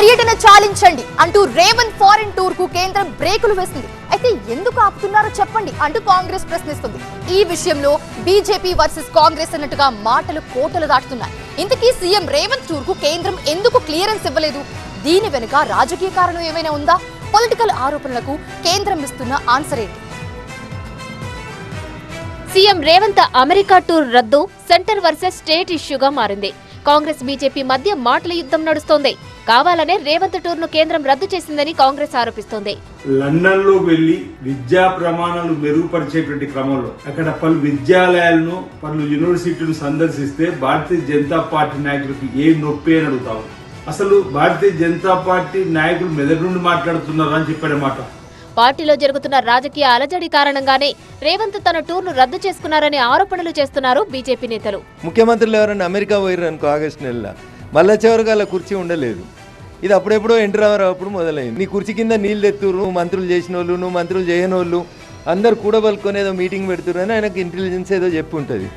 పర్యటన చాలించండి అంటూ Revanth foreign tour కు కేంద్రం బ్రేకులు వేసింది. అయితే ఎందుకు ఆపుతున్నారో చెప్పండి అంటూ కాంగ్రెస్ ప్రశ్నిస్తుంది. ఈ విషయంలో బీజేపీ వర్సెస్ కాంగ్రెస్ అన్నట్టుగా మాటలు కోటలు దాటుతున్నాయి. ఇంతకీ సీఎం రేవంత్ టూర్ కు కేంద్రం ఎందుకు క్లియరెన్స్ ఇవ్వలేదు? దీని వెనుక రాజకీయ కారణం ఏమైనా ఉందా? పొలిటికల్ ఆరోపణలకు కేంద్రం ఇస్తున్న ఆన్సర్ ఏంటి? సీఎం రేవంత్ అమెరికా టూర్ రద్దు సెంటర్ వర్సెస్ స్టేట్ ఇష్యూగా మారింది. కాంగ్రెస్ బీజేపీ మధ్య మాటల యుద్ధం నడుస్తోంది. కావాలనే రేవంత్ టూర్ ను కేంద్రం రద్దు చేసిందని కాంగ్రెస్ ఆరోపిస్తోంది. లండన్ లో వెళ్లి విద్యా ప్రమాణాలు మెరుగుపరిచేటువంటి క్రమంలో అక్కడ పలు విద్యాలయాలను పలు యూనివర్సిటీలను సందర్శిస్తే భారతీయ జనతా పార్టీ నాయకులకు ఏ నొప్పి అని అడుగుతాము. అసలు భారతీయ జనతా పార్టీ నాయకులు మెదడు నుండి మాట్లాడుతున్నారు అని చెప్పారన్నమాట. పార్టీలో జరుగుతున్న రాజకీయ అలజడి కారణంగానే రేవంత్ తన టూర్ను రద్దు చేసుకున్నారనే ఆరోపణలు చేస్తున్నారు బీజేపీ నేతలు. ముఖ్యమంత్రులు ఎవరైనా అమెరికా పోయారనుకో ఆగస్టు నెలలో మళ్ళా చివరికి అలా కుర్చీ ఉండలేదు. ఇది అప్పుడెప్పుడో ఎన్టీ రామారావు అప్పుడు మొదలైంది. నీ కుర్చీ కింద నీళ్ళు ఎత్తురు, మంత్రులు చేసిన వాళ్ళు, నువ్వు మంత్రులు చేయని వాళ్ళు అందరు కూడబలుకొని ఏదో మీటింగ్ పెడుతురు అని ఆయనకు ఇంటెలిజెన్స్ ఏదో చెప్పి ఉంటుంది.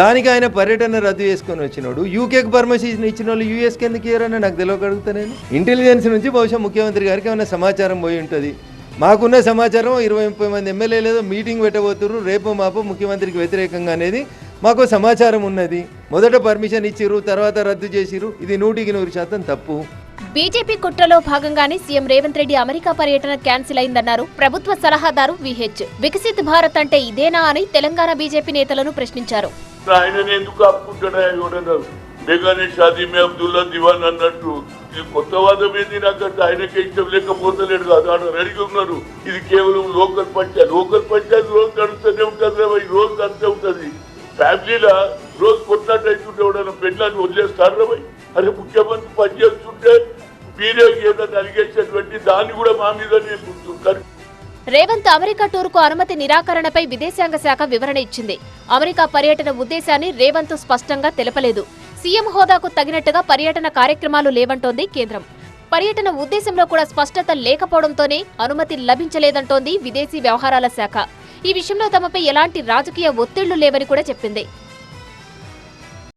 దానికి ఆయన పర్యటన రద్దు చేసుకొని వచ్చినాడు. యూకేకి పర్మిషన్ ఇచ్చిన వాళ్ళు యూఎస్కి ఎందుకు ఇయ్యారని నాకు తెలియగలుగుతా. నేను ఇంటెలిజెన్స్ నుంచి బహుశా ముఖ్యమంత్రి గారికి ఏమైనా సమాచారం పోయి ఉంటుంది. మాకున్న సమాచారం 20-30 మంది ఎమ్మెల్యేలు ఏదో మీటింగ్ పెట్టబోతున్నారు రేపు మాపు ముఖ్యమంత్రికి వ్యతిరేకంగా అనేది మాకు సమాచారం ఉన్నది. మొదట పర్మిషన్ ఇచ్చిర్రు, తర్వాత రద్దు చేసిర్రు. ఇది 100% తప్పు. బీజేపీ కుట్రలో భాగంగానే సీఎం రేవంత్ రెడ్డి అమెరికా పర్యటన క్యాన్సిల్ అయిందన్నారు ప్రభుత్వ సలహాదారు విహెచ్. వికసిత్ భారత్ అంటే ఇదేనా అని తెలంగాణ బీజేపీ నేతలను ప్రశ్నించారు. బేగానే షాదీ మే అబ్దుల్లా దివాన్ అన్నట్టు ఇది కొత్త వాదం ఏంది? నాకు ఆయనకే ఇష్టం లేకపోతలేడు కాదు, ఆడ రెడీగా ఉన్నారు. ఇది కేవలం లోకల్ పంచాయతీ రోజు నడుస్తూనే ఉంటుంది, రోజు నడుస్తూ ఉంటుంది. ఫ్యామిలీలో రోజు కొట్లాట అవుతుంటే ఎవడన్నా పెళ్ళాన్ని వదిలేస్తారు రా భయ్. అరే ముఖ్యమంత్రి పనిచేస్తుంటే మీరే ఏదైనా అలిగేషన్ పెట్టి దాన్ని కూడా మా మీదనే గుర్తుంటారు. రేవంత్ అమెరికా టూర్ కు అనుమతి నిరాకరణపై విదేశాంగ శాఖ వివరణ ఇచ్చింది. అమెరికా పర్యటన ఉద్దేశాన్ని రేవంత్ స్పష్టంగా తెలపలేదు. సీఎం హోదాకు తగినట్టుగా పర్యటన కార్యక్రమాలు లేవంటోంది కేంద్రం. పర్యటన ఉద్దేశంలో కూడా స్పష్టత లేకపోవడంతోనే అనుమతి లభించలేదంటోంది విదేశీ వ్యవహారాల శాఖ. ఈ విషయంలో తమపై ఎలాంటి రాజకీయ ఒత్తిళ్లు లేవని కూడా చెప్పింది.